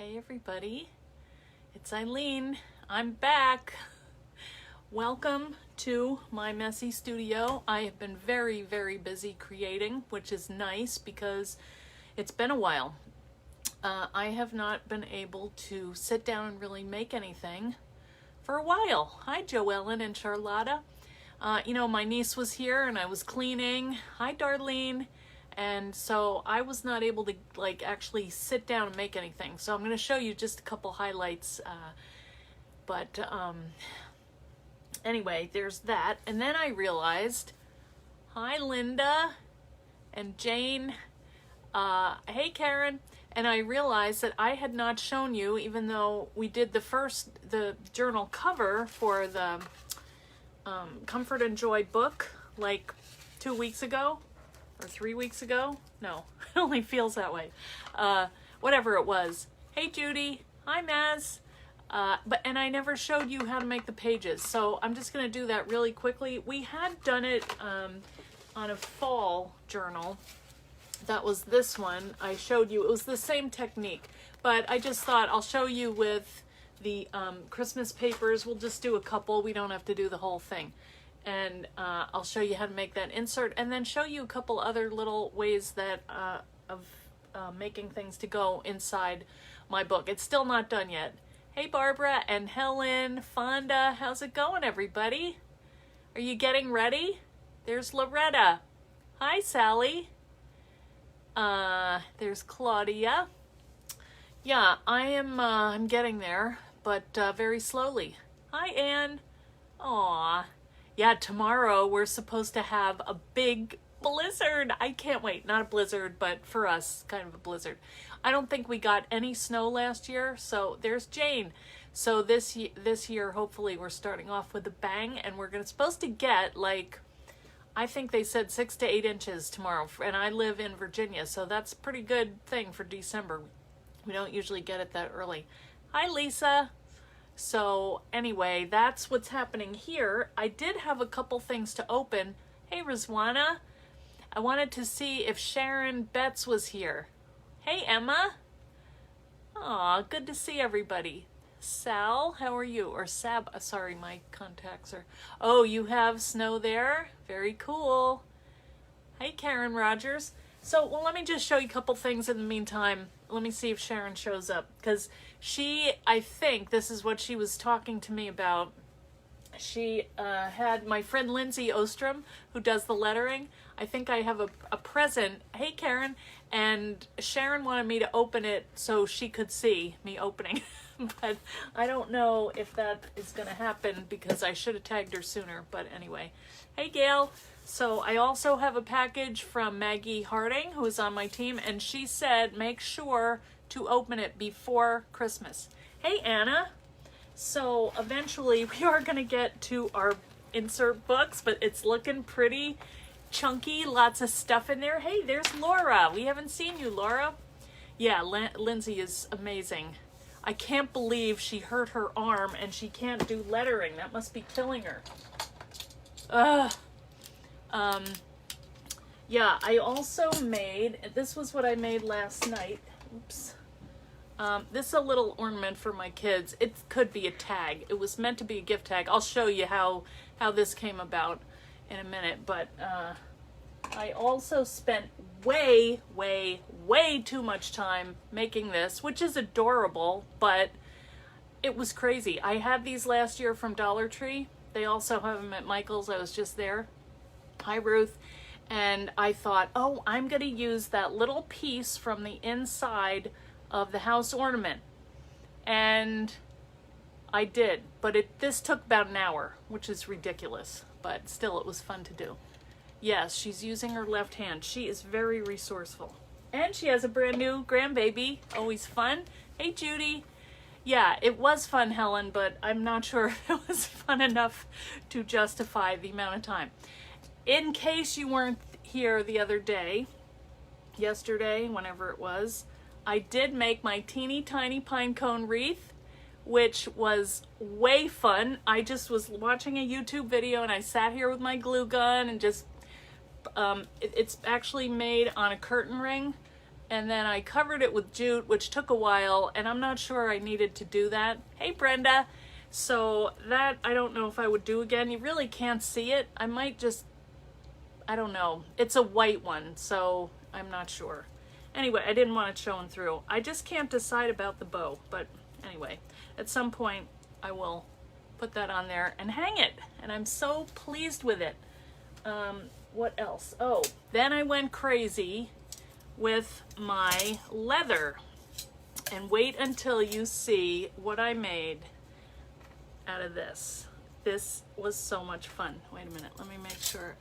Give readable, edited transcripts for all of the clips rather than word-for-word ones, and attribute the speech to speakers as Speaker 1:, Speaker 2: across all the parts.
Speaker 1: Hey everybody, it's Eileen. I'm back. Welcome to my messy studio. I have been very, very busy creating, which is nice because it's been a while. I have not been able to sit down and really make anything for a while. Hi Joellen and Charlotta. My niece was here and I was cleaning. Hi Darlene. And so I was not able to actually sit down and make anything. So I'm going to show you just a couple highlights. Anyway, there's that. And then I realized, hi Linda and Jane. Hey Karen. And I realized that I had not shown you, even though we did the journal cover for the Comfort and Joy book like 2 weeks ago. Or 3 weeks ago? No, it only feels that way. Whatever it was. Hey Judy. Hi Maz. And I never showed you how to make the pages, so I'm just going to do that really quickly. We had done it on a fall journal. That was this one. I showed you. It was the same technique, but I just thought I'll show you with the Christmas papers. We'll just do a couple. We don't have to do the whole thing. And I'll show you how to make that insert and then show you a couple other little ways that of making things to go inside my book. It's still not done yet. Hey Barbara and Helen, Fonda, how's it going everybody? Are you getting ready? There's Loretta. Hi Sally. There's Claudia. Yeah, I'm getting there, but very slowly. Hi Anne. Aw. Yeah, tomorrow we're supposed to have a big blizzard. I can't wait. Not a blizzard, but for us, kind of a blizzard. I don't think we got any snow last year, so there's Jane. So this year, hopefully, we're starting off with a bang, and we're supposed to get, I think they said 6 to 8 inches tomorrow, and I live in Virginia, so that's a pretty good thing for December. We don't usually get it that early. Hi, Lisa. So anyway, that's what's happening here. I did have a couple things to open. Hey, Rizwana. I wanted to see if Sharon Betts was here. Hey, Emma. Aw, good to see everybody. Sal, how are you? Or Sab, sorry, my contacts are... Oh, you have snow there? Very cool. Hey, Karen Rogers. So, well, let me just show you a couple things in the meantime. Let me see if Sharon shows up, because I think this is what she was talking to me about. She had my friend Lindsay Ostrom, who does the lettering. I think I have a present. Hey, Karen. And Sharon wanted me to open it so she could see me opening. But I don't know if that is going to happen because I should have tagged her sooner. But anyway. Hey, Gail. So I also have a package from Maggie Harding, who is on my team, and she said make sure to open it before Christmas. Hey, Anna. So eventually we are going to get to our insert books, but it's looking pretty chunky, lots of stuff in there. Hey, there's Laura. We haven't seen you, Laura. Yeah, Lindsay is amazing. I can't believe she hurt her arm and she can't do lettering. That must be killing her. Yeah, I also made, this was what I made last night. Oops. This is a little ornament for my kids. It could be a tag. It was meant to be a gift tag. I'll show you how this came about in a minute. But I also spent way, way, way too much time making this, which is adorable, but it was crazy. I had these last year from Dollar Tree. They also have them at Michael's. I was just there. Hi, Ruth. And I thought, oh, I'm going to use that little piece from the inside of the house ornament. And I did. But this took about an hour, which is ridiculous. But still, it was fun to do. Yes, she's using her left hand. She is very resourceful. And she has a brand new grandbaby. Always fun. Hey, Judy. Yeah, it was fun, Helen, but I'm not sure if it was fun enough to justify the amount of time. In case you weren't here the other day, yesterday, whenever it was, I did make my teeny tiny pine cone wreath, which was way fun. I just was watching a YouTube video and I sat here with my glue gun and just, it's actually made on a curtain ring and then I covered it with jute, which took a while, and I'm not sure I needed to do that. Hey, Brenda. So that, I don't know if I would do again. You really can't see it. I might just, I don't know. It's a white one, so I'm not sure. Anyway, I didn't want it showing through. I just can't decide about the bow, but anyway, at some point I will put that on there and hang it, and I'm so pleased with it. What else? Oh, then I went crazy with my leather, and wait until you see what I made out of this. This was so much fun. Wait a minute, let me make sure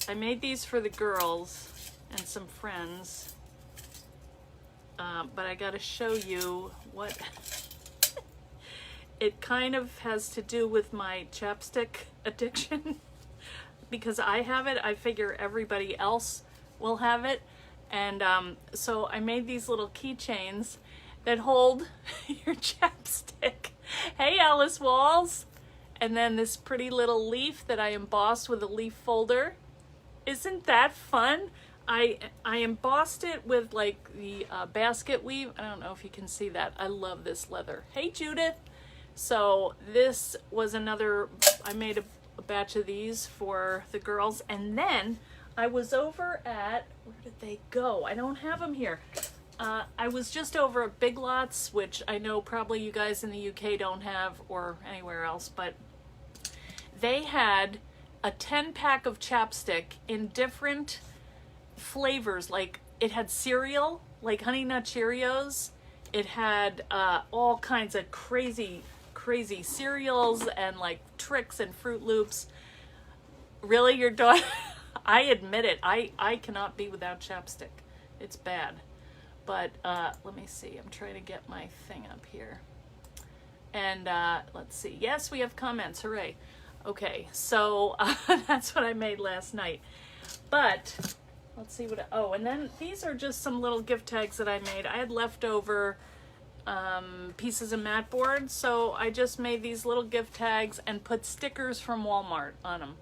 Speaker 1: I made these for the girls and some friends, but I gotta show you what it kind of has to do with my chapstick addiction. Because I have it, I figure everybody else will have it. And so I made these little keychains that hold your chapstick. Hey, Alice Walls. And then this pretty little leaf that I embossed with a leaf folder. Isn't that fun? I embossed it with like the basket weave. I don't know if you can see that. I love this leather. Hey, Judith. So this was another, I made a batch of these for the girls, and then I was over at, where did they go? I don't have them here. I was just over at Big Lots, which I know probably you guys in the UK don't have, or anywhere else, but they had a 10-pack of chapstick in different flavors. Like it had cereal, like Honey Nut Cheerios. It had all kinds of crazy cereals and like Tricks and Fruit Loops. Really, your daughter? I admit it. I cannot be without chapstick. It's bad. But let me see. I'm trying to get my thing up here. And let's see. Yes, we have comments. Hooray. Okay, so that's what I made last night. But let's see what. Oh, and then these are just some little gift tags that I made. I had leftover pieces of mat board, so I just made these little gift tags and put stickers from Walmart on them,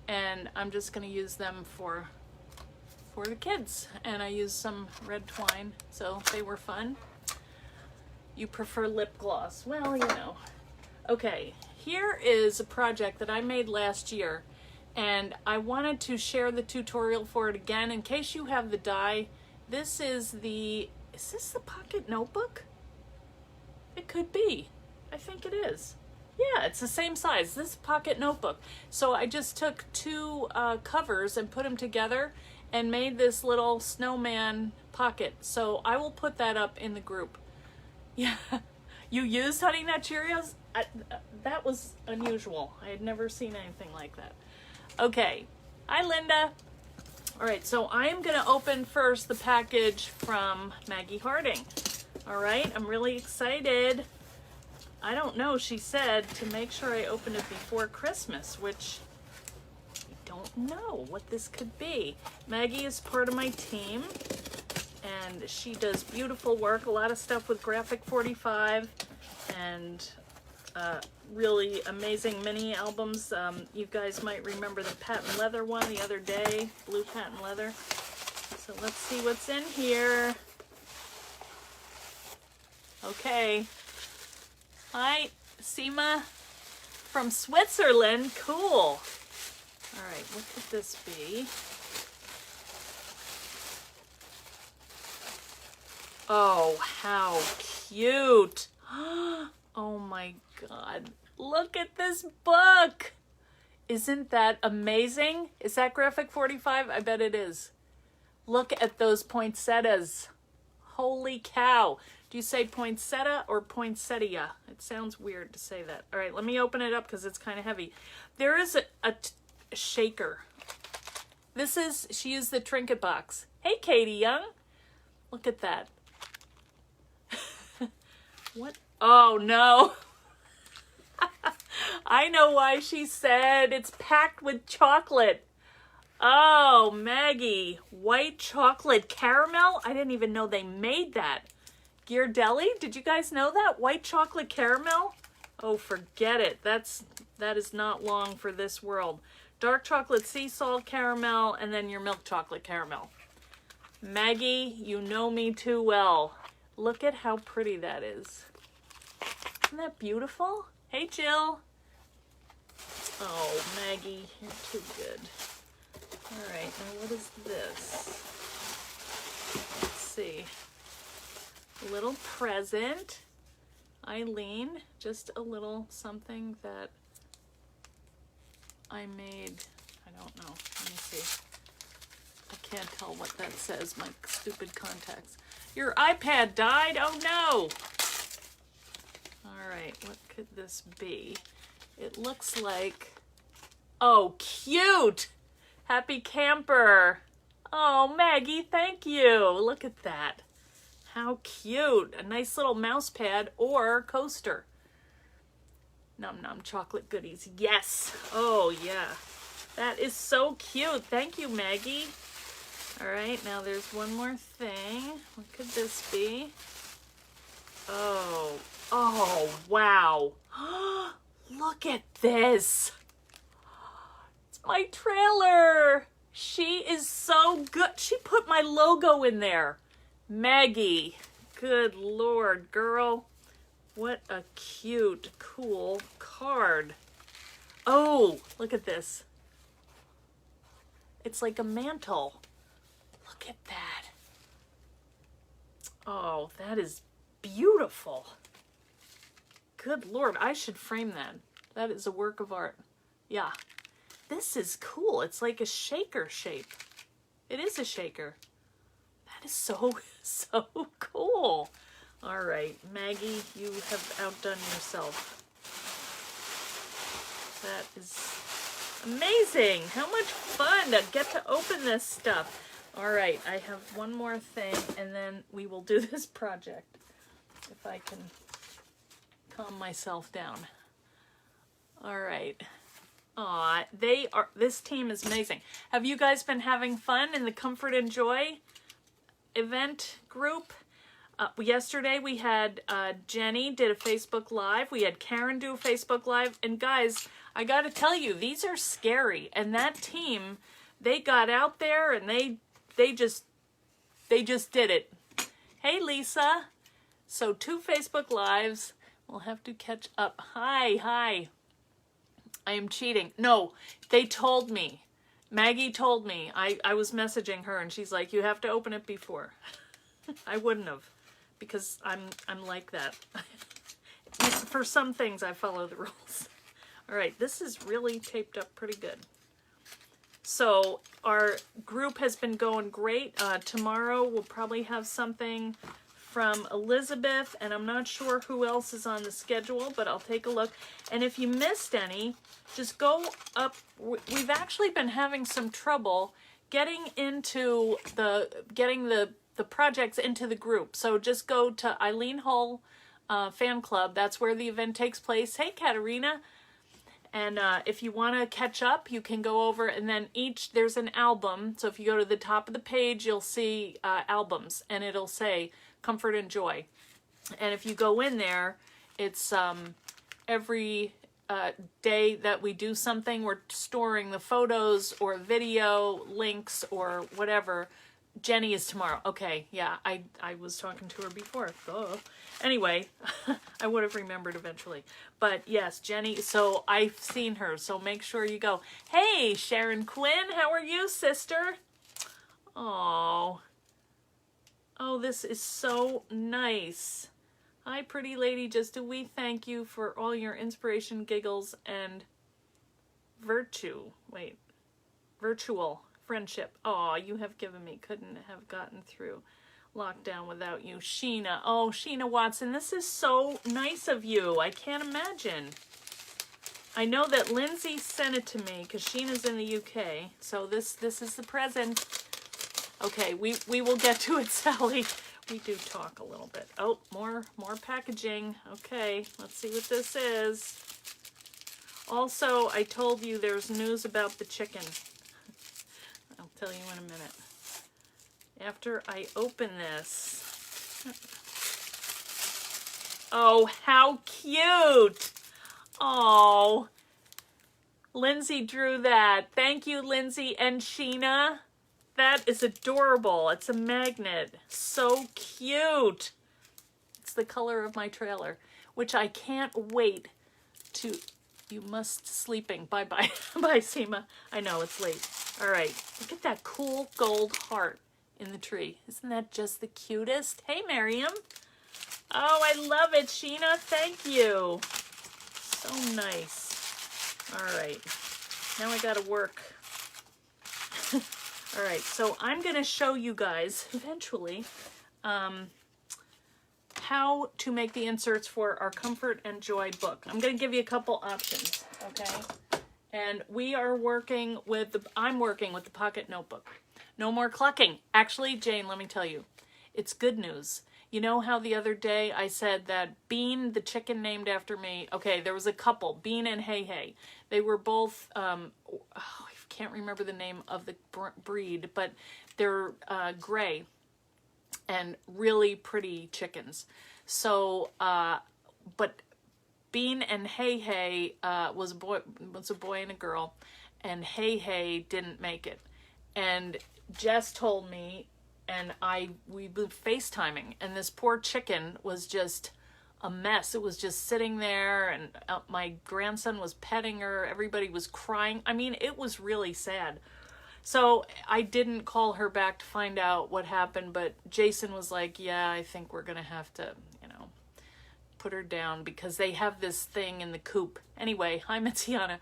Speaker 1: and I'm just going to use them for the kids. And I used some red twine, so they were fun. You prefer lip gloss? Well, you know. Okay, here is a project that I made last year, and I wanted to share the tutorial for it again in case you have the die. This is this the pocket notebook? It could be. I think it is. Yeah, it's the same size. This pocket notebook. So I just took two covers and put them together and made this little snowman pocket. So I will put that up in the group. Yeah. You used Honey Nut Cheerios? That was unusual. I had never seen anything like that. Okay. Hi, Linda. All right, so I am going to open first the package from Maggie Harding. All right, I'm really excited. I don't know, she said to make sure I open it before Christmas, which I don't know what this could be. Maggie is part of my team, and she does beautiful work, a lot of stuff with Graphic 45, and really amazing mini albums. You guys might remember the patent leather one the other day, blue patent leather. So let's see what's in here. Okay. Hi, Sima from Switzerland. Cool. All right, what could this be? Oh, how cute. Oh my God. Look at this book. Isn't that amazing? Is that Graphic 45? I bet it is. Look at those poinsettias. Holy cow. Do you say poinsettia or poinsettia? It sounds weird to say that. All right, let me open it up because it's kind of heavy. There is a shaker. She used the trinket box. Hey, Katie Young. Look at that. What? Oh, no. I know why she said it's packed with chocolate. Oh, Maggie. White chocolate caramel? I didn't even know they made that. Ghirardelli, did you guys know that? White chocolate caramel? Oh, forget it. That is not long for this world. Dark chocolate sea salt caramel, and then your milk chocolate caramel. Maggie, you know me too well. Look at how pretty that is. Isn't that beautiful? Hey, Jill. Oh, Maggie, you're too good. All right, now what is this? Let's see. A little present. Eileen, just a little something that I made. I don't know. Let me see. I can't tell what that says. My stupid contacts. Your iPad died? Oh no! All right, what could this be? It looks like... Oh, cute! Happy camper! Oh, Maggie, thank you! Look at that. How cute. A nice little mouse pad or coaster. Num num chocolate goodies. Yes! Oh, yeah. That is so cute. Thank you, Maggie. All right, now there's one more thing. What could this be? Oh, wow. Look at this. It's my trailer. She is so good. She put my logo in there. Maggie, good Lord, girl. What a cute, cool card. Oh, look at this. It's like a mantle. Look at that. Oh, that is beautiful. Good Lord, I should frame that. That is a work of art. Yeah. This is cool. It's like a shaker shape. It is a shaker. That is so cool. All right, Maggie, you have outdone yourself. That is amazing. How much fun to get to open this stuff. All right, I have one more thing, and then we will do this project. If I can calm myself down. All right. Aw, this team is amazing. Have you guys been having fun in the Comfort and Joy event group? Yesterday we had Jenny did a Facebook Live. We had Karen do a Facebook Live. And guys, I got to tell you, these are scary. And that team, they got out there and they just did it. Hey, Lisa. So 2 Facebook Lives. We'll have to catch up. Hi. I am cheating. No, they told me. Maggie told me. I was messaging her and she's like, you have to open it before. I wouldn't have, because I'm like that. For some things, I follow the rules. All right, this is really taped up pretty good. So our group has been going great. Tomorrow we'll probably have something from Elizabeth, and I'm not sure who else is on the schedule, but I'll take a look. And if you missed any, just go up. We've actually been having some trouble getting the projects into the group. So just go to Eileen Hull Fan Club. That's where the event takes place. Hey, Katerina. And if you want to catch up, you can go over, and then there's an album. So if you go to the top of the page, you'll see albums, and it'll say Comfort and Joy. And if you go in there, it's every day that we do something, we're storing the photos or video links or whatever. Jenny is tomorrow. Okay, yeah, I was talking to her before. Duh. Anyway, I would have remembered eventually. But yes, Jenny, so I've seen her, so make sure you go. Hey, Sharon Quinn, how are you, sister? Oh, this is so nice. Hi, pretty lady, just a wee thank you for all your inspiration, giggles, and virtual friendship. Oh, you have given me. Couldn't have gotten through lockdown without you. Sheena. Oh, Sheena Watson, this is so nice of you. I can't imagine. I know that Lindsay sent it to me because Sheena's in the UK. So this is the present. Okay, we will get to it, Sally. We do talk a little bit. Oh, more packaging. Okay, let's see what this is. Also, I told you there's news about the chicken. I'll tell you in a minute. After I open this. Oh, how cute! Oh, Lindsay drew that. Thank you, Lindsay and Sheena. That is adorable. It's a magnet. So cute. It's the color of my trailer, which I can't wait to... You must sleeping. Bye-bye. Bye, Seema. I know, it's late. All right. Look at that cool gold heart in the tree. Isn't that just the cutest? Hey, Miriam. Oh, I love it, Sheena. Thank you. So nice. All right. Now I got to work. All right. So I'm going to show you guys eventually how to make the inserts for our Comfort and Joy book. I'm going to give you a couple options, okay? And we are working with I'm working with the pocket notebook. No more clucking. Actually, Jane, let me tell you, it's good news. You know how the other day I said that Bean, the chicken named after me, okay, there was a couple, Bean and Hey Hey. They were both, I can't remember the name of the breed, but they're gray and really pretty chickens. So, but Bean and Hey Hey was a boy and a girl, and Hey Hey didn't make it. And Jess told me, and we were FaceTiming, and this poor chicken was just a mess. It was just sitting there, and my grandson was petting her. Everybody was crying. I mean, it was really sad. So I didn't call her back to find out what happened, but Jason was like, yeah, I think we're going to have to, put her down because they have this thing in the coop. Anyway, hi, Mitziana.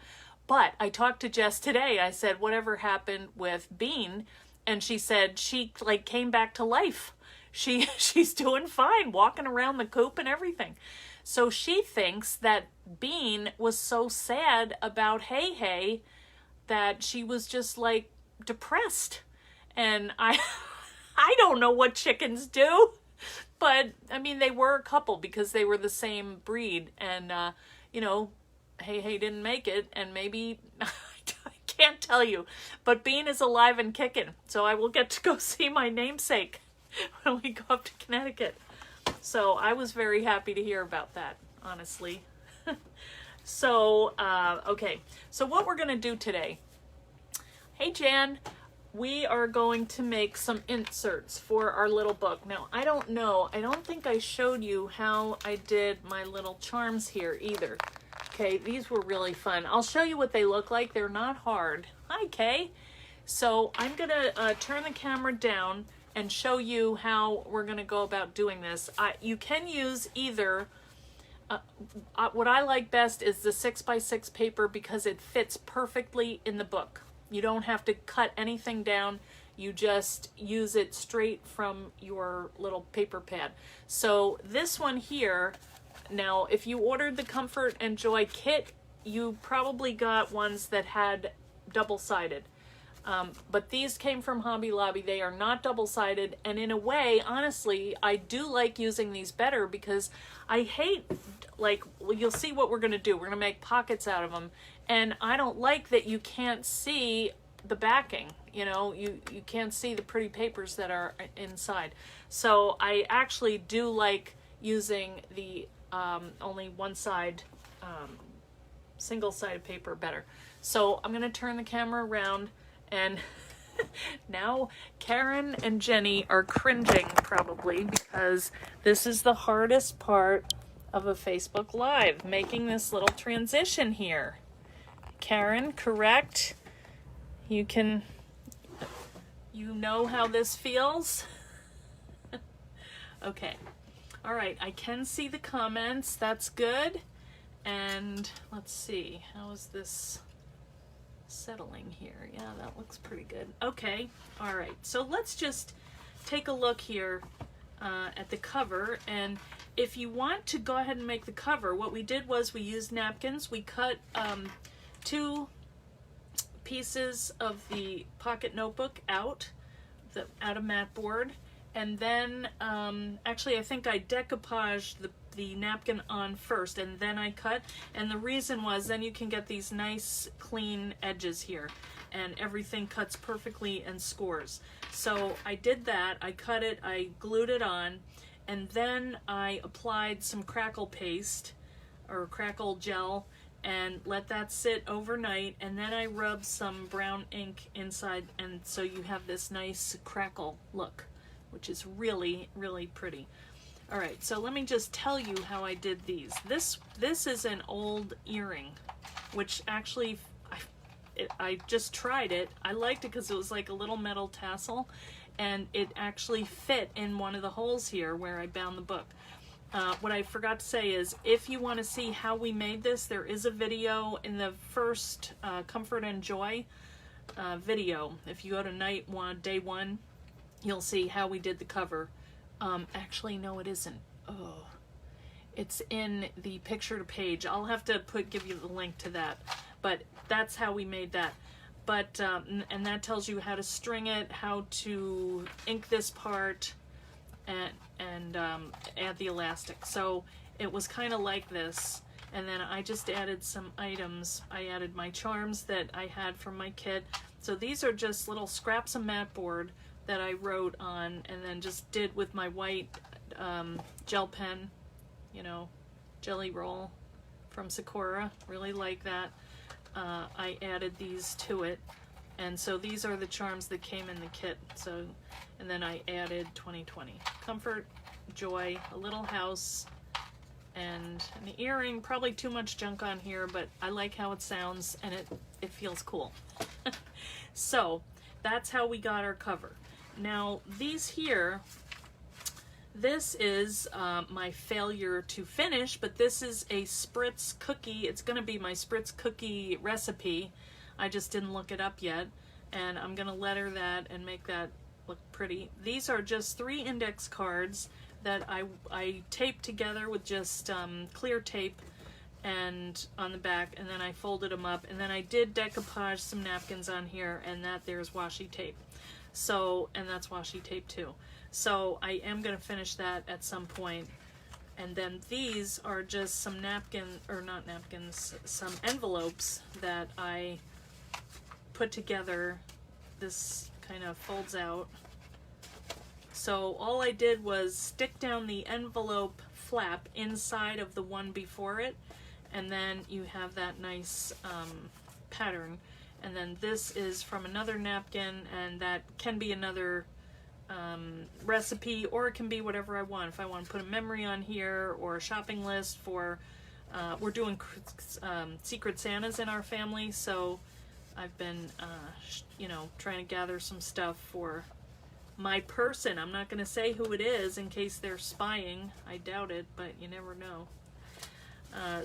Speaker 1: But I talked to Jess today. I said, whatever happened with Bean? And she said she came back to life. She's doing fine, walking around the coop and everything. So she thinks that Bean was so sad about Hey Hey that she was just depressed. And I don't know what chickens do, but I mean, they were a couple because they were the same breed, and Hey Hey didn't make it, and maybe I can't tell you, but Bean is alive and kicking, so I will get to go see my namesake when we go up to Connecticut. So I was very happy to hear about that, honestly. So okay, so what we're gonna do today, hey Jan, we are going to make some inserts for our little book. Now, I don't think I showed you how I did my little charms here either. Okay, these were really fun. I'll show you what they look like. They're not hard. Hi, Kay. So I'm gonna turn the camera down and show you how we're gonna go about doing this. You can use either, what I like best is the 6x6 paper because it fits perfectly in the book. You don't have to cut anything down. You just use it straight from your little paper pad. So this one here, now if you ordered the Comfort and Joy kit, you probably got ones that had double-sided. But these came from Hobby Lobby. They are not double-sided. And in a way, honestly, I do like using these better because I hate, you'll see what we're going to do. We're going to make pockets out of them. And I don't like that you can't see the backing. You can't see the pretty papers that are inside. So I actually do like using the only one side, single-sided paper better. So I'm going to turn the camera around, and now Karen and Jenny are cringing probably because this is the hardest part of a Facebook Live, making this little transition here. Karen, correct? You know how this feels? Okay. All right, I can see the comments. That's good. And let's see, how is this settling here? Yeah, that looks pretty good. Okay, all right. So let's just take a look here at the cover. And if you want to go ahead and make the cover, what we did was we used napkins. We cut 2 pieces of the pocket notebook out of mat board, and then actually I think I decoupaged the napkin on first and then I cut, and the reason was then you can get these nice clean edges here and everything cuts perfectly and scores. So I did that, I cut it, I glued it on, and then I applied some crackle paste or crackle gel, and let that sit overnight, and then I rub some brown ink inside, and so you have this nice crackle look, which is really, really pretty. All right, so let me just tell you how I did these. This is an old earring, which actually I just tried it. I liked it because it was like a little metal tassel, and it actually fit in one of the holes here where I bound the book. What I forgot to say is, if you want to see how we made this, there is a video in the first Comfort and Joy video. If you go to night one, day one, you'll see how we did the cover. Actually, no, it isn't. Oh, it's in the picture to page. I'll have to give you the link to that. But that's how we made that. But and that tells you how to string it, how to ink this part, and add the elastic. So it was kind of like this, and then I just added some items. I added my charms that I had from my kit. So these are just little scraps of mat board that I wrote on, and then just did with my white gel pen, you know, jelly roll from Sakura. Really like that. I added these to it, and so these are the charms that came in the kit. So, and then I added 2020 Comfort, Joy, a little house, and an earring. Probably too much junk on here, but I like how it sounds, and it feels cool. So that's how we got our cover. Now these here, this is my failure to finish, but this is a spritz cookie. It's going to be my spritz cookie recipe. I just didn't look it up yet, and I'm going to letter that and make that look pretty. These are just 3 index cards that I taped together with just clear tape and on the back, and then I folded them up, and then I did decoupage some napkins on here, and there's washi tape. So, and that's washi tape too. So I am going to finish that at some point. And then these are just some some envelopes that I put together. This kind of folds out. So all I did was stick down the envelope flap inside of the one before it, and then you have that nice pattern. And then this is from another napkin, and that can be another recipe, or it can be whatever I want. If I want to put a memory on here, or a shopping list for, we're doing Secret Santas in our family, so I've been, you know, trying to gather some stuff for my person. I'm not going to say who it is in case they're spying. I doubt it, but you never know.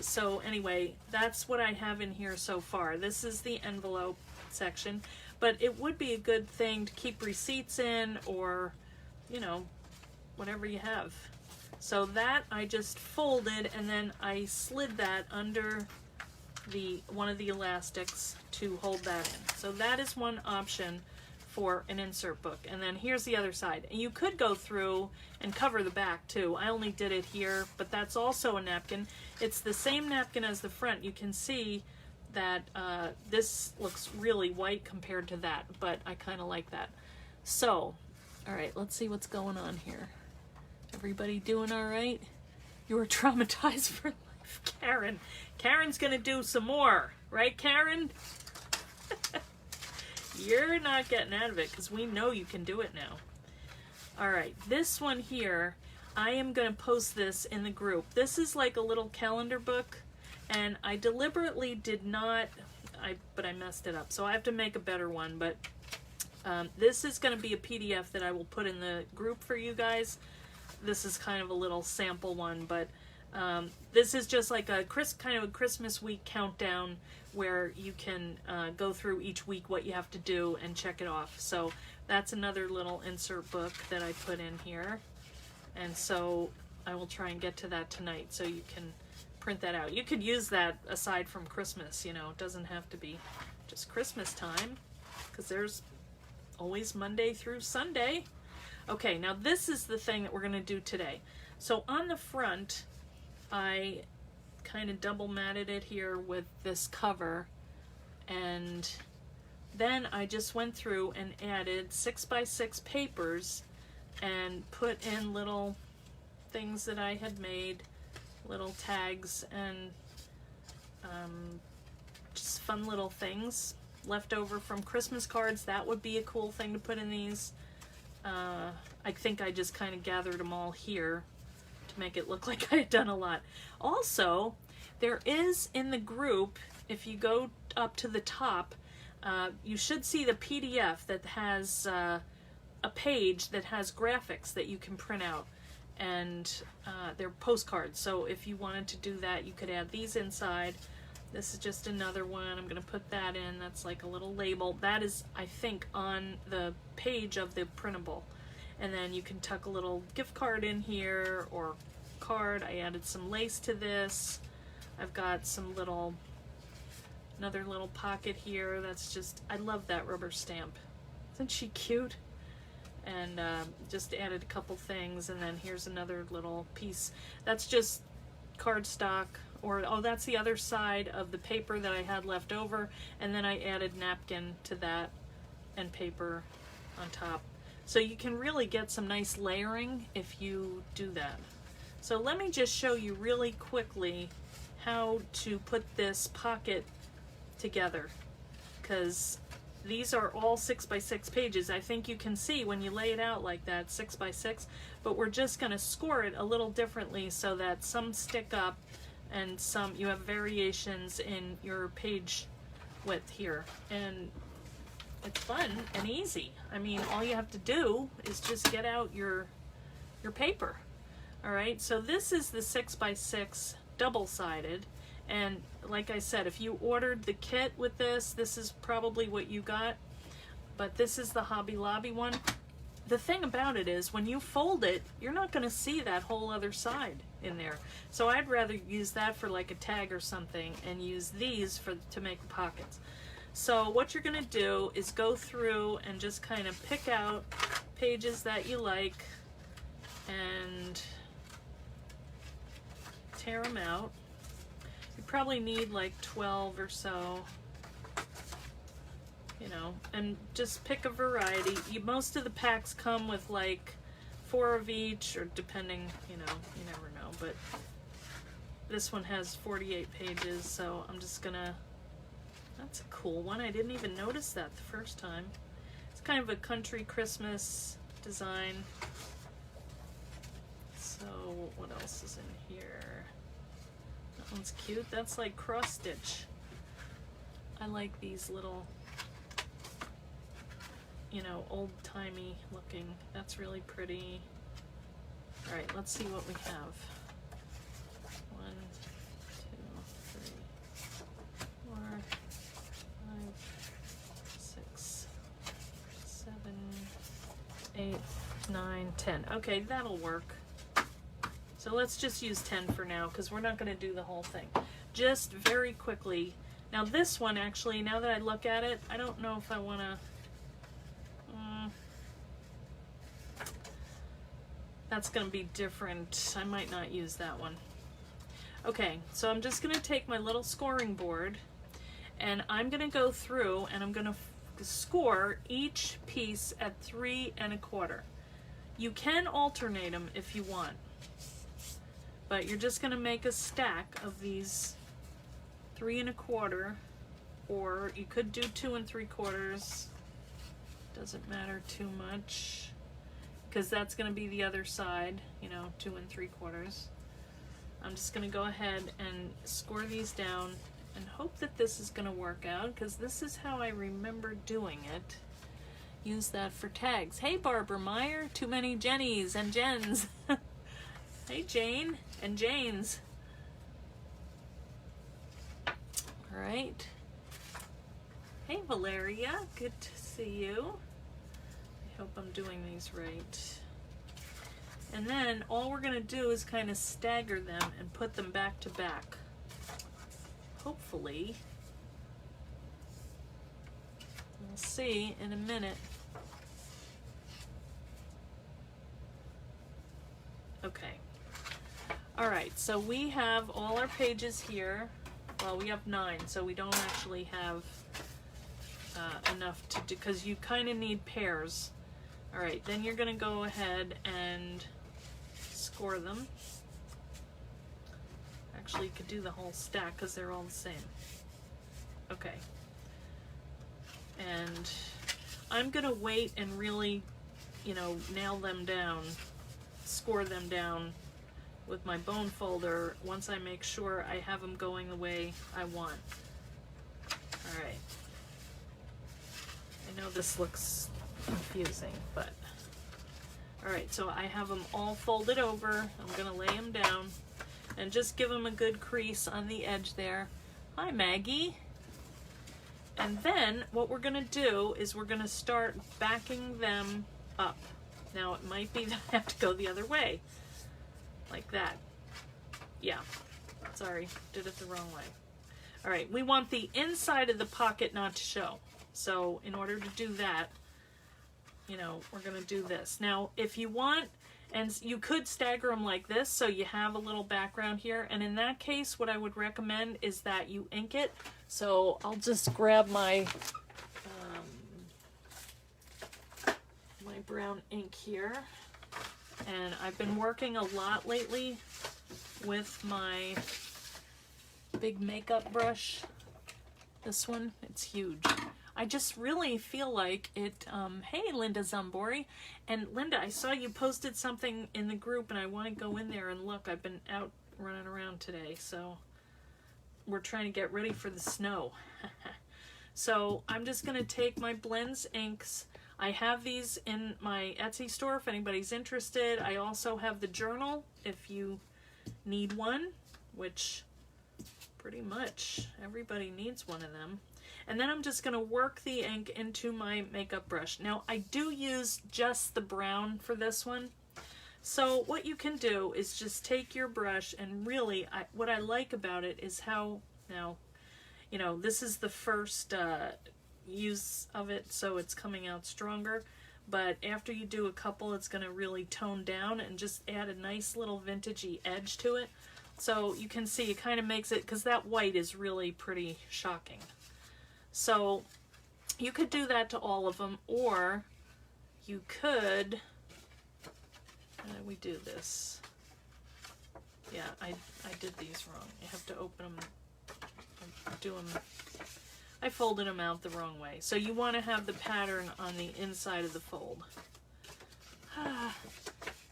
Speaker 1: So anyway, that's what I have in here so far. This is the envelope section, but it would be a good thing to keep receipts in, or, you know, whatever you have. So that I just folded, and then I slid that under one of the elastics to hold that in. So that is one option for an insert book. And then here's the other side. And you could go through and cover the back too. I only did it here, but that's also a napkin. It's the same napkin as the front. You can see that this looks really white compared to that, but I kind of like that. So, all right, let's see what's going on here. Everybody doing all right? You were traumatized for life, Karen. Karen's gonna do some more, right, Karen? You're not getting out of it, because we know you can do it now. All right, this one here, I am going to post this in the group. This is like a little calendar book, and I deliberately did not, but I messed it up. So I have to make a better one, but this is going to be a PDF that I will put in the group for you guys. This is kind of a little sample one, but this is just like a kind of a Christmas week countdown, where you can go through each week what you have to do and check it off. So that's another little insert book that I put in here. And so I will try and get to that tonight, so you can print that out. You could use that aside from Christmas, you know, it doesn't have to be just Christmas time, because there's always Monday through Sunday. Okay, now this is the thing that we're going to do today. So on the front, I kind of double matted it here with this cover, and then I just went through and added 6x6 papers and put in little things that I had made, little tags, and just fun little things left over from Christmas cards. That would be a cool thing to put in these. I think I just kind of gathered them all here to make it look like I had done a lot. Also, there is in the group, if you go up to the top, you should see the PDF that has a page that has graphics that you can print out, and they're postcards. So if you wanted to do that, you could add these inside. This is just another one. I'm going to put that in. That's like a little label. That is, I think, on the page of the printable. And then you can tuck a little gift card in here, or card. I added some lace to this. I've got some another little pocket here. That's just, I love that rubber stamp. Isn't she cute? And just added a couple things, and then here's another little piece. That's just cardstock, or oh, that's the other side of the paper that I had left over, and then I added napkin to that and paper on top. So you can really get some nice layering if you do that. So let me just show you really quickly how to put this pocket together, because these are all 6x6 pages. I think you can see when you lay it out like that, 6x6, but we're just going to score it a little differently so that some stick up and some you have variations in your page width here. And it's fun and easy. I mean, all you have to do is just get out your paper. All right, so this is the 6x6 double-sided. And like I said, if you ordered the kit with this, this is probably what you got. But this is the Hobby Lobby one. The thing about it is, when you fold it, you're not going to see that whole other side in there. So I'd rather use that for like a tag or something, and use these to make the pockets. So what you're going to do is go through and just kind of pick out pages that you like and tear them out. You probably need like 12 or so, you know, and just pick a variety. Most of the packs come with like 4 of each, or depending, you know, you never know, but this one has 48 pages, so I'm just gonna, that's a cool one. I didn't even notice that the first time. It's kind of a country Christmas design. So what else is in here? That one's cute. That's like cross stitch. I like these little, you know, old-timey looking. That's really pretty. All right, let's see what we have. 1, 2, 3, 4, 5, 6, 7, 8, 9, 10. Okay, that'll work. So let's just use 10 for now, because we're not going to do the whole thing. Just very quickly. Now this one, actually, now that I look at it, I don't know if I want to... that's going to be different. I might not use that one. Okay, so I'm just going to take my little scoring board, and I'm going to go through and I'm going to score each piece at 3 1/4. You can alternate them if you want, but you're just going to make a stack of these 3 1/4, or you could do 2 3/4. Doesn't matter too much, because that's going to be the other side, you know, 2 3/4. I'm just going to go ahead and score these down and hope that this is going to work out, because this is how I remember doing it. Use that for tags. Hey, Barbara Meyer, too many Jennies and Jens. Hey, Jane and Janes. All right. Hey, Valeria, good to see you. I hope I'm doing these right. And then all we're going to do is kind of stagger them and put them back to back. Hopefully. We'll see in a minute. Okay. All right, so we have all our pages here. Well, we have 9, so we don't actually have enough to do, because you kind of need pairs. All right, then you're going to go ahead and score them. Actually, you could do the whole stack because they're all the same. Okay. And I'm gonna wait and really, you know, nail them down, score them down with my bone folder once I make sure I have them going the way I want. All right. I know this looks confusing, but all right, so I have them all folded over. I'm gonna lay them down and just give them a good crease on the edge there. Hi, Maggie. And then what we're gonna do is we're gonna start backing them up. Now it might be that I have to go the other way, like that. Yeah, sorry, did it the wrong way. All right, we want the inside of the pocket not to show. So in order to do that, you know, we're gonna do this. Now, if you want, and you could stagger them like this so you have a little background here, and in that case, what I would recommend is that you ink it. So I'll just grab my my brown ink here, and I've been working a lot lately with my big makeup brush. This one, it's huge. I just really feel like it, hey Linda Zambori, and Linda, I saw you posted something in the group and I want to go in there and look. I've been out running around today, so we're trying to get ready for the snow. So I'm just going to take my blends inks. I have these in my Etsy store if anybody's interested. I also have the journal if you need one, which pretty much everybody needs one of them. And then I'm just going to work the ink into my makeup brush. Now, I do use just the brown for this one. So what you can do is just take your brush and really, what I like about it is how, now, you know, this is the first use of it, so it's coming out stronger. But after you do a couple, it's going to really tone down and just add a nice little vintagey edge to it. So you can see it kind of makes it, because that white is really pretty shocking. So you could do that to all of them, or you could, how did we do this? Yeah, I did these wrong. You have to open them, do them, I folded them out the wrong way. So you want to have the pattern on the inside of the fold.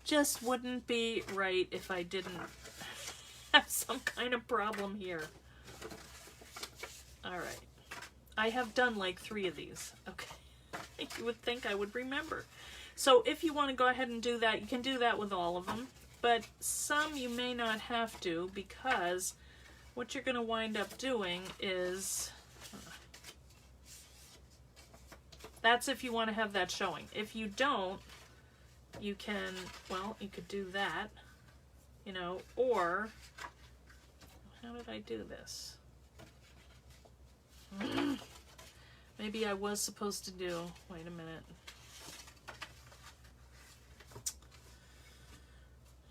Speaker 1: Just wouldn't be right if I didn't have some kind of problem here. All right. I have done like 3 of these. Okay. You would think I would remember. So if you want to go ahead and do that, you can do that with all of them. But some you may not have to, because what you're going to wind up doing is, that's if you want to have that showing. If you don't, you can, well, you could do that, you know, or, how did I do this? Maybe I was supposed to do, wait a minute.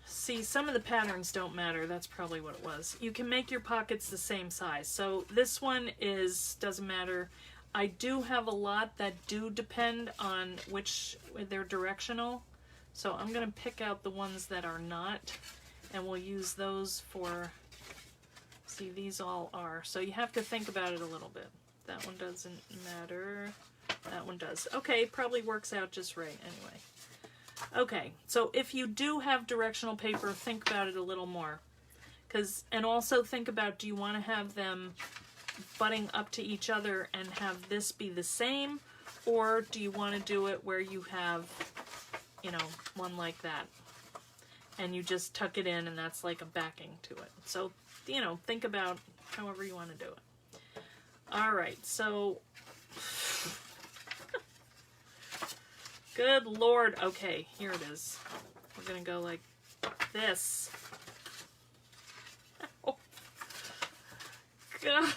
Speaker 1: See, some of the patterns don't matter. That's probably what it was. You can make your pockets the same size. So this one doesn't matter. I do have a lot that do depend on which, they're directional. So I'm going to pick out the ones that are not, and we'll use those for, see, these all are. So you have to think about it a little bit. That one doesn't matter. That one does. Okay, probably works out just right anyway. Okay, so if you do have directional paper, think about it a little more. And also think about, do you want to have them butting up to each other and have this be the same? Or do you want to do it where you have, you know, one like that, and you just tuck it in and that's like a backing to it? So, you know, think about however you want to do it. All right, so good Lord. Okay, here it is. We're gonna go like this. Oh, God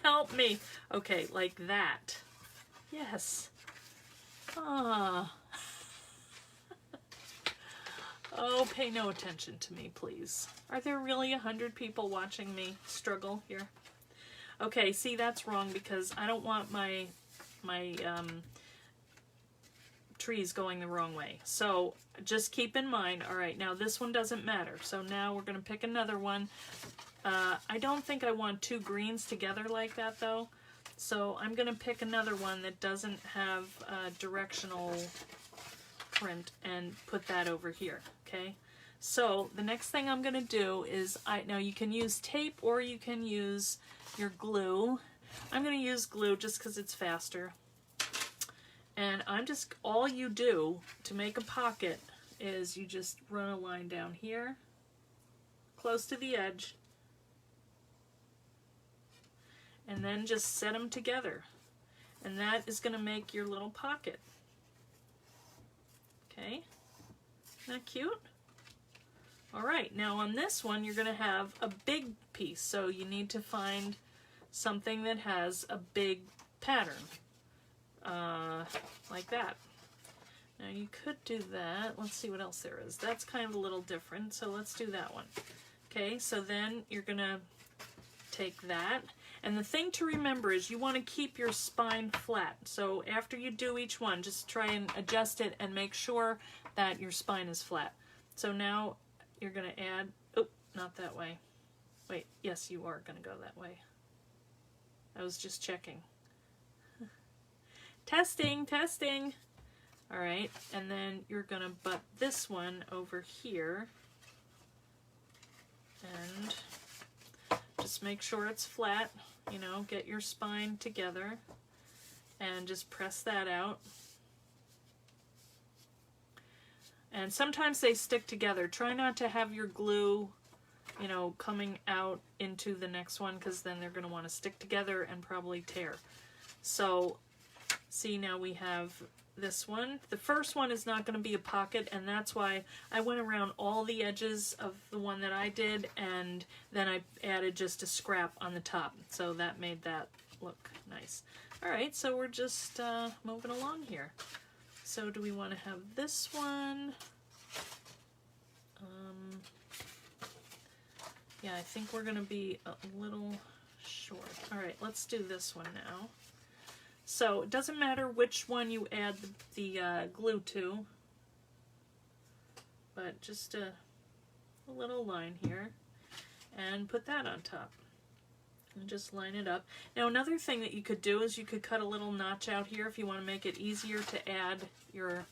Speaker 1: help me. Okay, like that. Yes. Ah. Oh, pay no attention to me, please. Are there really 100 people watching me struggle here? Okay, see, that's wrong because I don't want my trees going the wrong way. So just keep in mind. All right, now this one doesn't matter. So now we're going to pick another one. I don't think I want two greens together like that though. So I'm going to pick another one that doesn't have a directional print and put that over here, okay? So the next thing I'm going to do is, now you can use tape or you can use your glue. I'm going to use glue just because it's faster. And all you do to make a pocket is you just run a line down here, close to the edge, and then just set them together. And that is going to make your little pocket. Okay, isn't that cute? All right, now on this one, you're going to have a big piece. So you need to find something that has a big pattern, like that. Now you could do that. Let's see what else there is. That's kind of a little different, so let's do that one. Okay, so then you're going to take that. And the thing to remember is you want to keep your spine flat. So after you do each one, just try and adjust it and make sure that your spine is flat. So now you're going to add, oh, not that way. Wait, yes, you are going to go that way. I was just checking. Testing, testing. All right, and then you're going to butt this one over here. And just make sure it's flat. You know, get your spine together and just press that out. And sometimes they stick together. Try not to have your glue, you know, coming out into the next one, because then they're going to want to stick together and probably tear. So, see, now we have this one. The first one is not going to be a pocket, and that's why I went around all the edges of the one that I did, and then I added just a scrap on the top. So that made that look nice. All right, so we're just moving along here. So do we want to have this one? Yeah, I think we're going to be a little short. All right, let's do this one now. So it doesn't matter which one you add the glue to, but just a little line here, and put that on top. And just line it up. Now another thing that you could do is you could cut a little notch out here if you want to make it easier to add your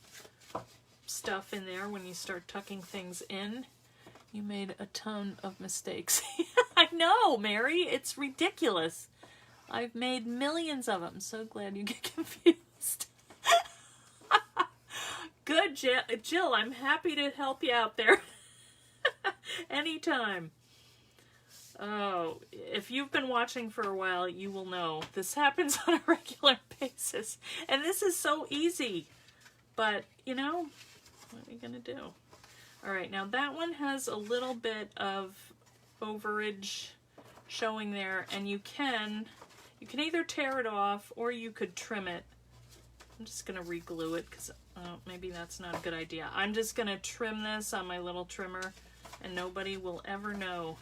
Speaker 1: stuff in there when you start tucking things in. You made a ton of mistakes. I know, Mary, it's ridiculous. I've made millions of them. So glad you get confused. Good, Jill, I'm happy to help you out there. Anytime. Oh, if you've been watching for a while, you will know this happens on a regular basis. And this is so easy. But, you know, what are we going to do? All right, now that one has a little bit of overage showing there, and you can either tear it off or you could trim it. I'm just going to re-glue it because maybe that's not a good idea. I'm just going to trim this on my little trimmer, and nobody will ever know.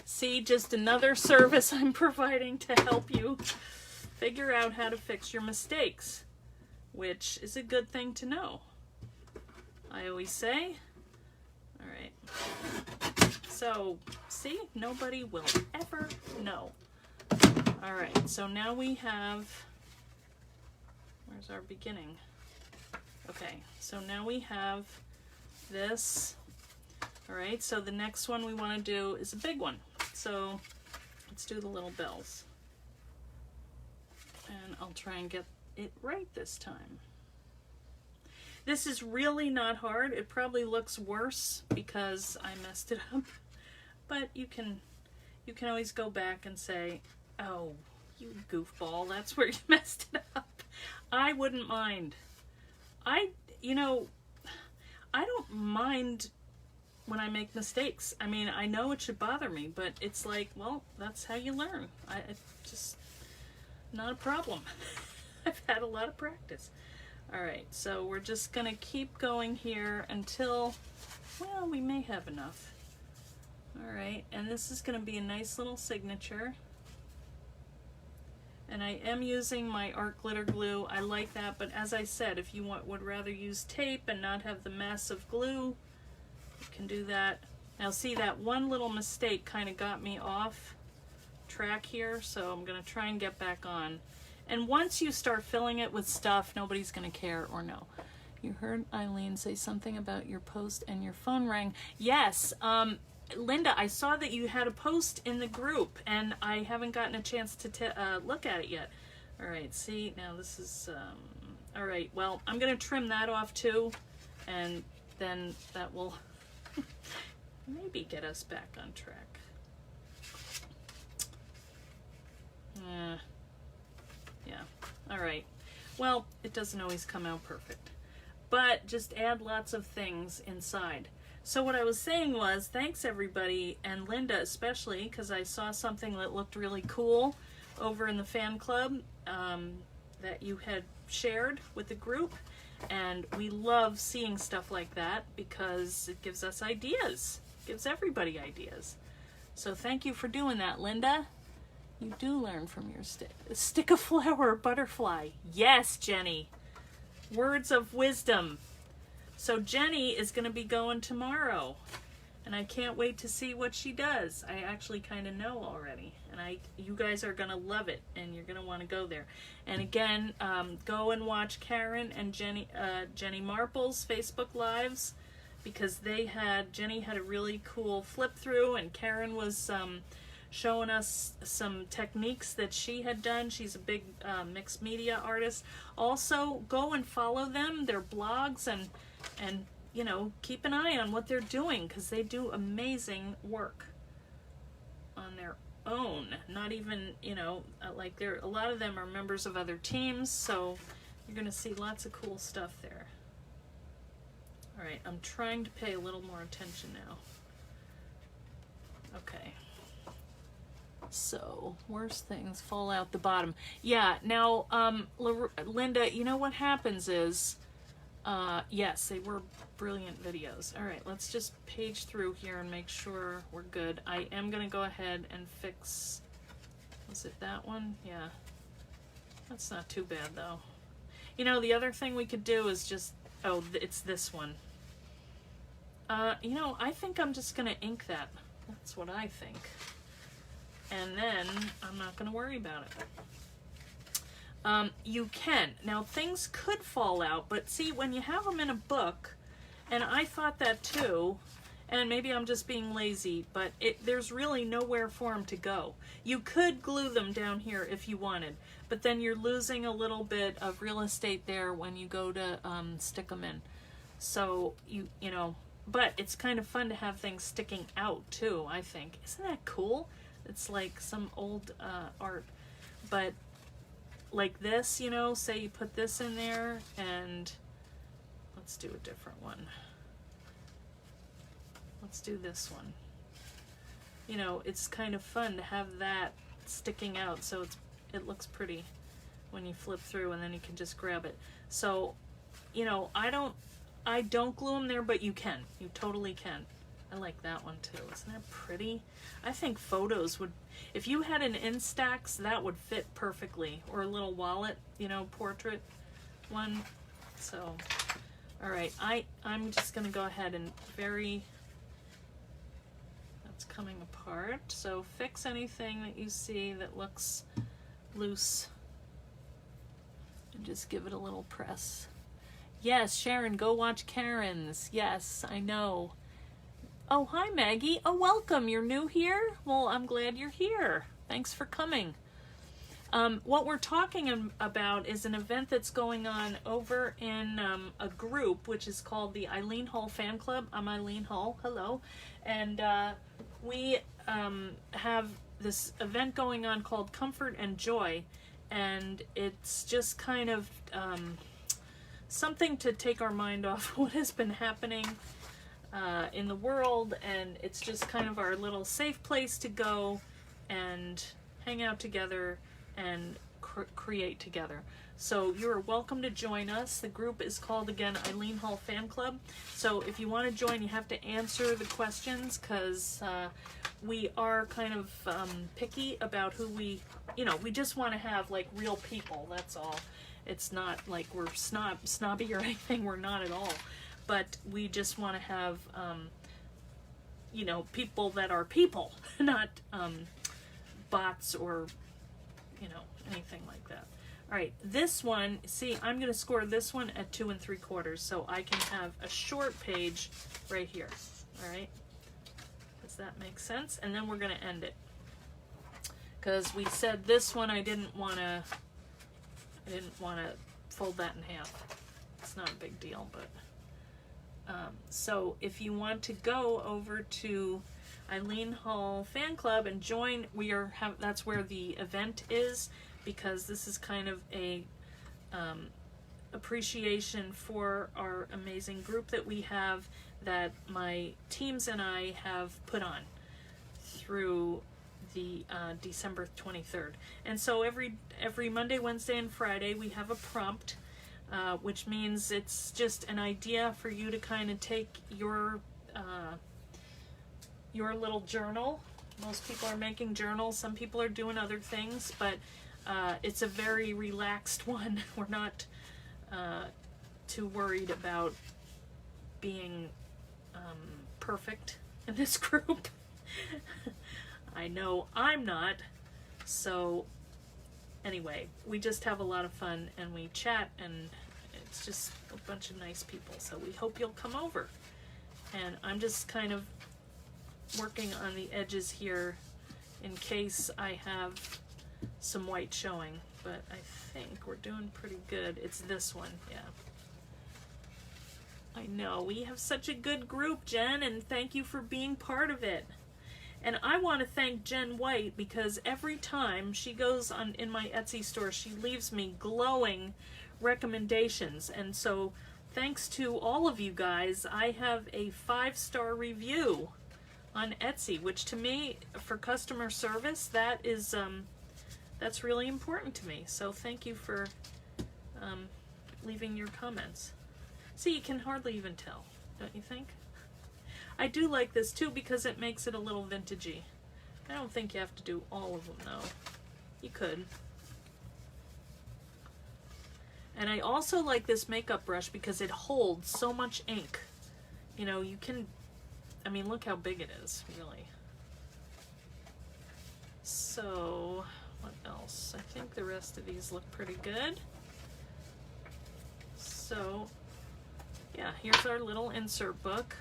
Speaker 1: See, just another service I'm providing to help you figure out how to fix your mistakes, which is a good thing to know, I always say. All right. So, see, nobody will ever know. All right, so now we have, where's our beginning? Okay, so now we have this. All right, so the next one we want to do is a big one. So let's do the little bells. And I'll try and get it right this time. This is really not hard. It probably looks worse because I messed it up. But you can always go back and say, oh, you goofball, that's where you messed it up. I wouldn't mind. I don't mind when I make mistakes. I mean, I know it should bother me, but it's like, well, that's how you learn. It's just not a problem. I've had a lot of practice. All right, so we're just gonna keep going here until, well, we may have enough. All right, and this is gonna be a nice little signature. And I am using my art glitter glue. I like that, but as I said, if you would rather use tape and not have the mess of glue, you can do that. Now see, that one little mistake kind of got me off track here, so I'm going to try and get back on. And once you start filling it with stuff, nobody's going to care or know. You heard Eileen say something about your post and your phone rang. Yes, Linda, I saw that you had a post in the group, and I haven't gotten a chance to look at it yet. All right, see, now this is, all right, well, I'm going to trim that off too, and then that will maybe get us back on track. Yeah, all right. Well, it doesn't always come out perfect, but just add lots of things inside. So what I was saying was, thanks everybody, and Linda especially, because I saw something that looked really cool over in the fan club that you had shared with the group, and we love seeing stuff like that because it gives us ideas, gives everybody ideas. So thank you for doing that, Linda. You do learn from your stick of flower, butterfly. Yes, Jenny. Words of wisdom. So Jenny is going to be going tomorrow, and I can't wait to see what she does. I actually kind of know already, and you guys are going to love it, and you're going to want to go there. And again, go and watch Karen and Jenny Marple's Facebook Lives, because Jenny had a really cool flip through, and Karen was showing us some techniques that she had done. She's a big mixed media artist. Also, go and follow them, their blogs, and you know, keep an eye on what they're doing, because they do amazing work on their own. Not even, you know, like a lot of them are members of other teams, so you're gonna see lots of cool stuff there. All right, I'm trying to pay a little more attention now. Okay. So, worst things fall out the bottom. Yeah, now, Linda, you know what happens is, yes, they were brilliant videos. All right, let's just page through here and make sure we're good. I am going to go ahead and fix, was it that one? Yeah, that's not too bad, though. You know, the other thing we could do is just, oh, it's this one. You know, I think I'm just going to ink that. That's what I think. And then I'm not going to worry about it. You can. Now, things could fall out, but see, when you have them in a book, and I thought that too, and maybe I'm just being lazy, but there's really nowhere for them to go. You could glue them down here if you wanted, but then you're losing a little bit of real estate there when you go to stick them in. So, you know, but it's kind of fun to have things sticking out too, I think. Isn't that cool? It's like some old art, but like this, you know, say you put this in there, and let's do a different one. Let's do this one. You know, it's kind of fun to have that sticking out, so it looks pretty when you flip through, and then you can just grab it. So, you know, I don't glue them there, but you can. You totally can. I like that one too. Isn't that pretty? I think photos would, if you had an Instax, that would fit perfectly. Or a little wallet, you know, portrait one. So, all right, I'm just going to go ahead and that's coming apart. So fix anything that you see that looks loose. And just give it a little press. Yes, Sharon, go watch Karen's. Yes, I know. Oh, hi, Maggie. Oh, welcome. You're new here? Well, I'm glad you're here. Thanks for coming. What we're talking about is an event that's going on over in a group, which is called the Eileen Hull Fan Club. I'm Eileen Hull. Hello. And we have this event going on called Comfort and Joy. And it's just kind of something to take our mind off what has been happening in the world, and it's just kind of our little safe place to go and hang out together and create together. So you're welcome to join us. The group is called, again, Eileen Hull Fan Club. So if you want to join, you have to answer the questions, because we are kind of picky about who we just want to have like real people, that's all. It's not like we're snobby or anything, we're not at all. But we just want to have, people that are people, not bots or, anything like that. All right, this one, see, I'm going to score this one at 2 3/4, so I can have a short page right here. All right, does that make sense? And then we're going to end it, because we said this one I didn't want to fold that in half. It's not a big deal, but so if you want to go over to Eileen Hull Fan Club and join, that's where the event is, because this is kind of a appreciation for our amazing group that we have, that my teams and I have put on through the December 23rd. And so every Monday, Wednesday, and Friday we have a prompt, which means it's just an idea for you to kind of take your little journal. Most people are making journals, some people are doing other things, but it's a very relaxed one. We're not too worried about being perfect in this group. I know I'm not. So anyway, we just have a lot of fun and we chat, and it's just a bunch of nice people. So we hope you'll come over. And I'm just kind of working on the edges here in case I have some white showing, but I think we're doing pretty good. It's this one, yeah. I know, we have such a good group, Jen, and thank you for being part of it. And I want to thank Jen White, because every time she goes on in my Etsy store, she leaves me glowing recommendations. And so thanks to all of you guys, I have a 5-star review on Etsy, which to me, for customer service, that is that's really important to me. So thank you for leaving your comments. See, you can hardly even tell, don't you think? I do like this too, because it makes it a little vintagey. I don't think you have to do all of them though. You could. And I also like this makeup brush because it holds so much ink. You can, I mean, look how big it is, really. So, what else? I think the rest of these look pretty good. So, yeah, here's our little insert book.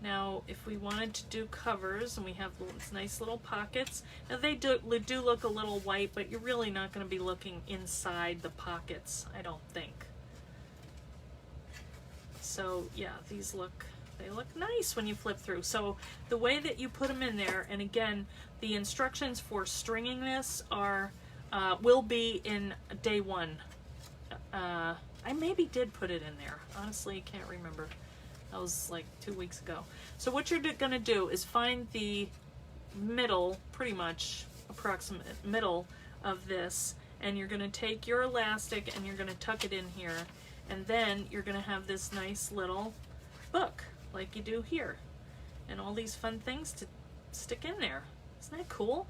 Speaker 1: Now, if we wanted to do covers, and we have these nice little pockets, now they do look a little white, but you're really not going to be looking inside the pockets, I don't think. So, yeah, they look nice when you flip through. So, the way that you put them in there, and again, the instructions for stringing this will be in day 1. I maybe did put it in there. Honestly, I can't remember. That was like 2 weeks ago. So what you're going to do is find the middle, pretty much approximate middle of this, and you're going to take your elastic and you're going to tuck it in here, and then you're going to have this nice little book like you do here, and all these fun things to stick in there. Isn't that cool?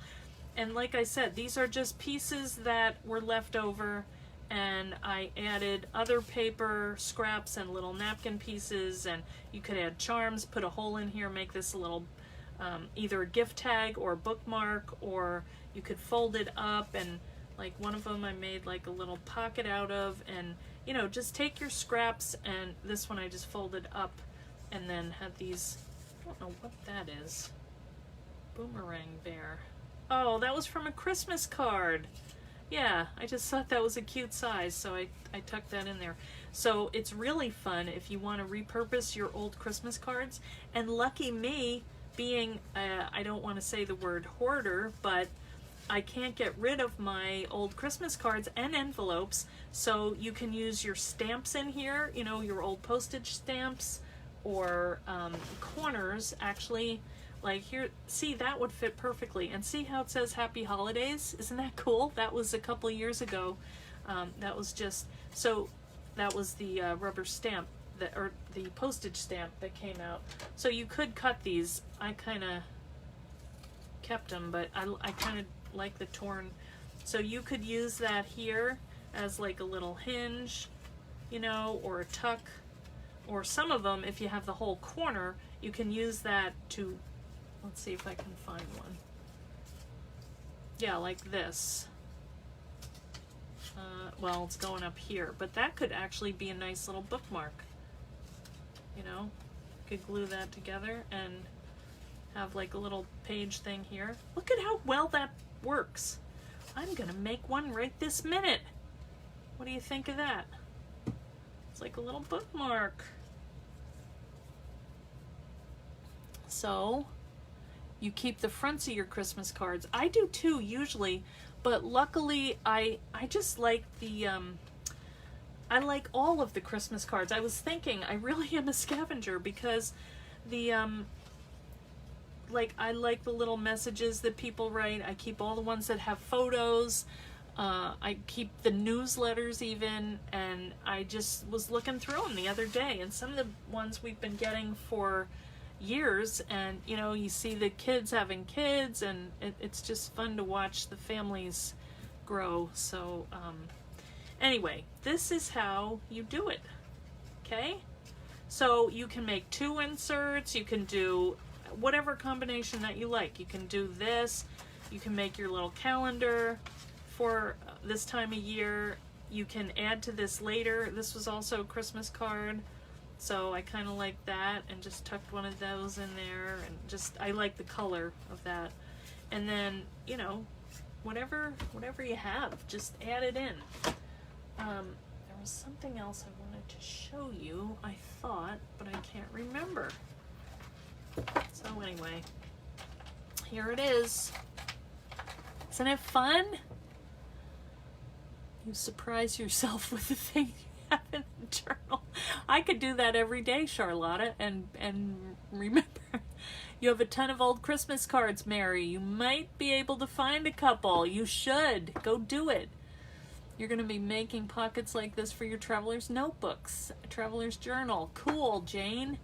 Speaker 1: And like I said, these are just pieces that were left over, and I added other paper scraps and little napkin pieces, and you could add charms, put a hole in here, make this a little either a gift tag or bookmark, or you could fold it up, and like one of them I made like a little pocket out of, and just take your scraps, and this one I just folded up and then had these, I don't know what that is, boomerang bear. Oh, that was from a Christmas card. Yeah, I just thought that was a cute size, so I tucked that in there. So it's really fun if you want to repurpose your old Christmas cards. And lucky me, being, I don't want to say the word hoarder, but I can't get rid of my old Christmas cards and envelopes, so you can use your stamps in here, your old postage stamps, or corners, actually. like here, see, that would fit perfectly. And see how it says Happy Holidays? Isn't that cool? That was a couple of years ago. That was just, so that was the rubber stamp, that, or the postage stamp that came out. So you could cut these. I kind of kept them, but I kind of like the torn. So you could use that here as like a little hinge, you know, or a tuck. Or some of them, if you have the whole corner, you can use that to, let's see if I can find one. Yeah, like this. Well, it's going up here, but that could actually be a nice little bookmark. You know, you could glue that together and have like a little page thing here. Look at how well that works. I'm gonna make one right this minute. What do you think of that? It's like a little bookmark. So you keep the fronts of your Christmas cards. I do too usually, but luckily I just like the I like all of the Christmas cards. I was thinking I really am a scavenger because the like I like the little messages that people write. I keep all the ones that have photos. I keep the newsletters even, and I just was looking through them the other day, and some of the ones we've been getting for years, and you know, you see the kids having kids, and it's just fun to watch the families grow. So anyway, this is how you do it. Okay, so you can make 2 inserts, you can do whatever combination that you like. You can do this, you can make your little calendar for this time of year. You can add to this later. This was also a Christmas card, so I kind of like that, and just tucked one of those in there, and just I like the color of that. And then, you know, whatever you have, just add it in. There was something else I wanted to show you, I thought, but I can't remember. So anyway, here it is. Isn't it fun? You surprise yourself with the thing you have in the journal. I could do that every day, Charlotta, and remember, you have a ton of old Christmas cards, Mary. You might be able to find a couple. You should. Go do it. You're going to be making pockets like this for your traveler's notebooks, a traveler's journal. Cool, Jane.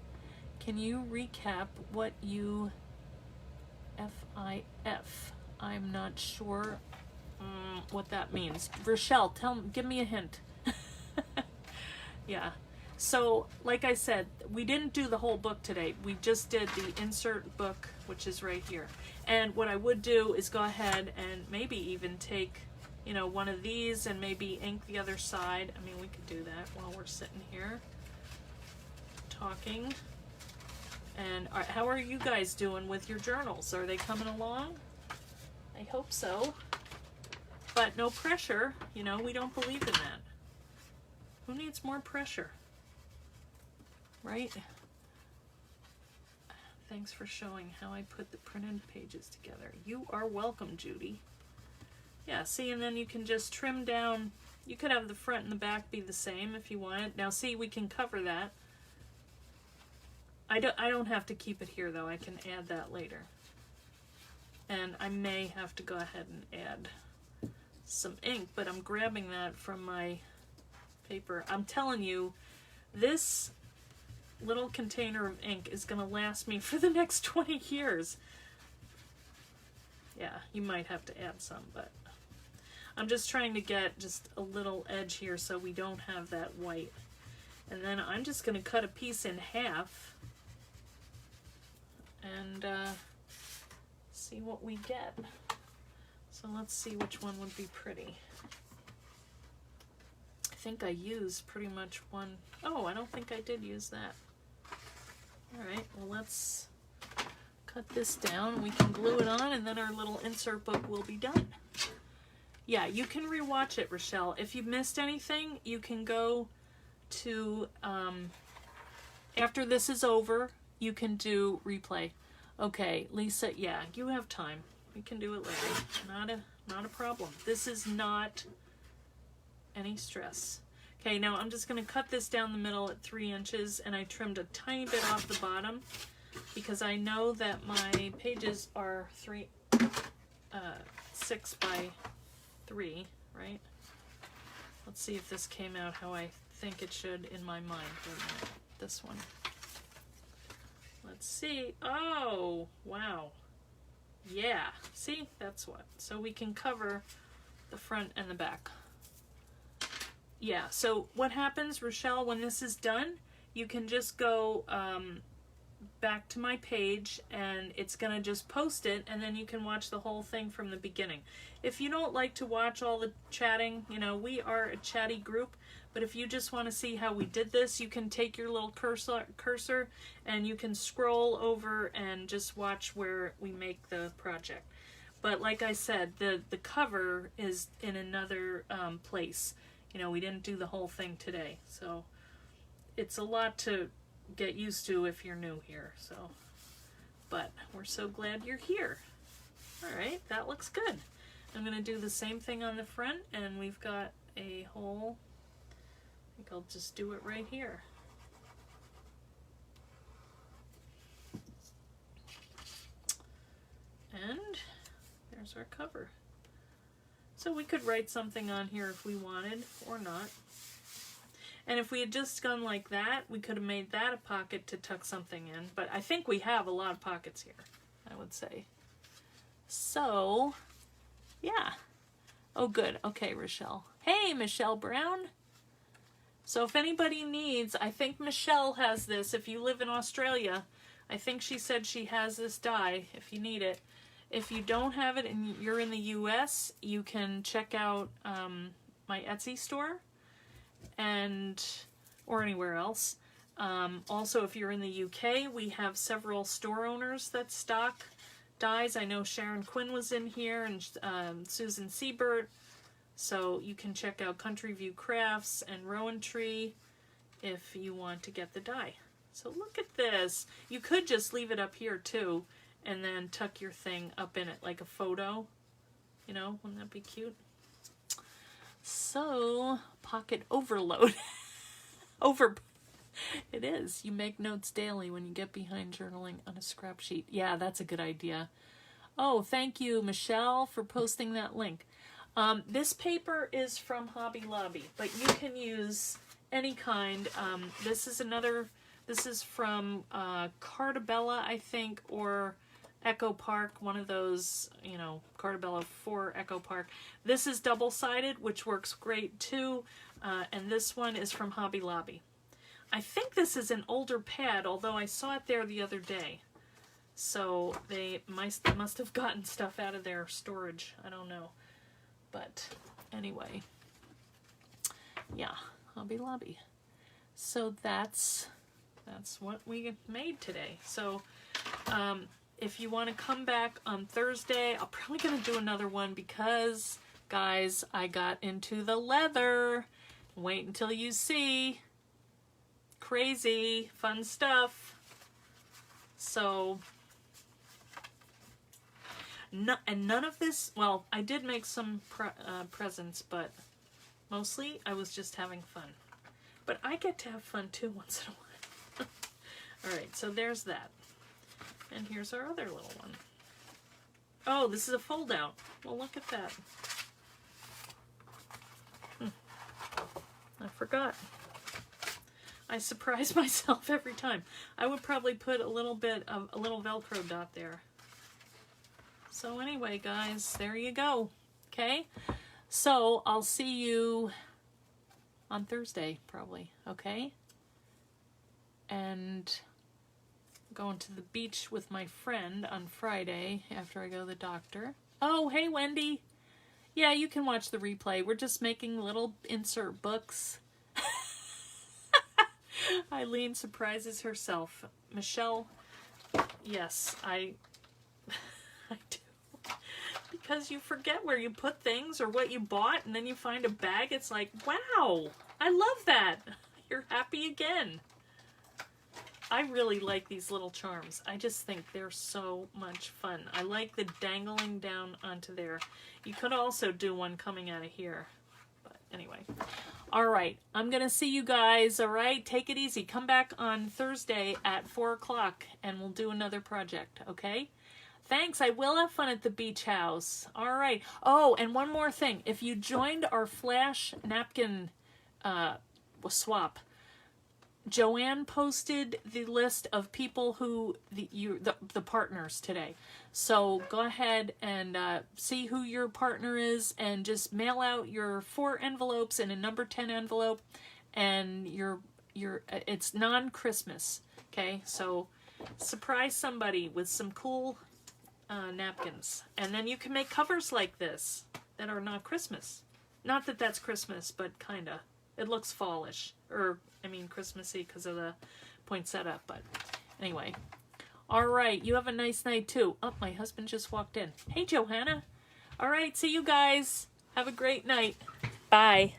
Speaker 1: Can you recap what you FIF? I'm not sure what that means. Rochelle, give me a hint. Yeah. So, like I said, we didn't do the whole book today. We just did the insert book, which is right here. And what I would do is go ahead and maybe even take, you know, one of these and maybe ink the other side. I mean, we could do that while we're sitting here talking. And how are you guys doing with your journals? Are they coming along? I hope so. But no pressure, you know, we don't believe in that. Who needs more pressure? Right? Thanks for showing how I put the printed pages together. You are welcome, Judy. Yeah, see, and then you can just trim down. You could have the front and the back be the same if you wanted. Now see, we can cover that. I don't have to keep it here though. I can add that later. And I may have to go ahead and add some ink, but I'm grabbing that from my paper. I'm telling you, this little container of ink is going to last me for the next 20 years. Yeah, you might have to add some, but I'm just trying to get just a little edge here so we don't have that white. And then I'm just going to cut a piece in half and see what we get. So let's see which one would be pretty. I think I used pretty much one. Oh, I don't think I did use that. All right, well, let's cut this down. We can glue it on, and then our little insert book will be done. Yeah, you can rewatch it, Rochelle. If you missed anything, you can go to, after this is over, you can do replay. Okay, Lisa, yeah, you have time. We can do it later. Not a problem. This is not any stress. Okay, now I'm just going to cut this down the middle at 3 inches, and I trimmed a tiny bit off the bottom. because I know that my pages are 6 by 3, right? Let's see if this came out how I think it should in my mind. Wait a minute. This one. Let's see. Oh, wow. Yeah. See, that's what. So we can cover the front and the back. Yeah, so what happens, Rochelle, when this is done, you can just go back to my page and it's going to just post it, and then you can watch the whole thing from the beginning. If you don't like to watch all the chatting, you know, we are a chatty group, but if you just want to see how we did this, you can take your little cursor and you can scroll over and just watch where we make the project. But like I said, the cover is in another place. You know, we didn't do the whole thing today, so it's a lot to get used to if you're new here. So, but we're so glad you're here. All right, that looks good. I'm going to do the same thing on the front, and we've got a hole. I think I'll just do it right here. And there's our cover. So we could write something on here if we wanted, or not. And if we had just gone like that, we could have made that a pocket to tuck something in. But I think we have a lot of pockets here, I would say. So, yeah. Oh, good. Okay, Rochelle. Hey, Michelle Brown. So if anybody needs, I think Michelle has this. If you live in Australia, I think she said she has this die if you need it. If you don't have it and you're in the US, you can check out my Etsy store, or anywhere else. Also, if you're in the UK, we have several store owners that stock dies. I know Sharon Quinn was in here, and Susan Siebert. So you can check out Country View Crafts and Rowan Tree if you want to get the die. So look at this. You could just leave it up here too, and then tuck your thing up in it like a photo. You know, wouldn't that be cute? So, pocket overload. It is. You make notes daily when you get behind journaling on a scrap sheet. Yeah, that's a good idea. Oh, thank you, Michelle, for posting that link. This paper is from Hobby Lobby, but you can use any kind. This is from Cartabella, I think, or Echo Park, one of those, you know, Cartabella for Echo Park. This is double-sided, which works great too, and this one is from Hobby Lobby. I think this is an older pad, although I saw it there the other day. So they must have gotten stuff out of their storage. I don't know. But anyway, yeah, Hobby Lobby. So that's what we made today. So if you want to come back on Thursday, I'm probably going to do another one because, guys, I got into the leather. Wait until you see. Crazy, fun stuff. So, none of this, well, I did make some presents, but mostly I was just having fun. But I get to have fun too once in a while. Alright, so there's that. And here's our other little one. Oh, this is a fold out. Well, look at that. I forgot. I surprise myself every time. I would probably put a little Velcro dot there. So anyway, guys, there you go. Okay? So I'll see you on Thursday, probably. Okay? And going to the beach with my friend on Friday after I go to the doctor. Oh, hey, Wendy. Yeah, you can watch the replay. We're just making little insert books. Eileen surprises herself. Michelle, yes, I do. Because you forget where you put things or what you bought, and then you find a bag. It's like, wow, I love that. You're happy again. I really like these little charms. I just think they're so much fun. I like the dangling down onto there. You could also do one coming out of here. But anyway. All right. I'm going to see you guys. All right. Take it easy. Come back on Thursday at 4 o'clock and we'll do another project. Okay. Thanks. I will have fun at the beach house. All right. Oh, and one more thing. If you joined our flash napkin swap, Joanne posted the list of people who the partners today. So go ahead and see who your partner is and just mail out your 4 envelopes in a number 10 envelope, and it's non-Christmas. Okay, so surprise somebody with some cool napkins, and then you can make covers like this that are not Christmas. Not that that's Christmas, but kinda. It looks fallish, or I mean Christmassy because of the poinsettia, but anyway. All right, you have a nice night too. Oh, my husband just walked in. Hey, Johanna. All right, see you guys. Have a great night. Bye.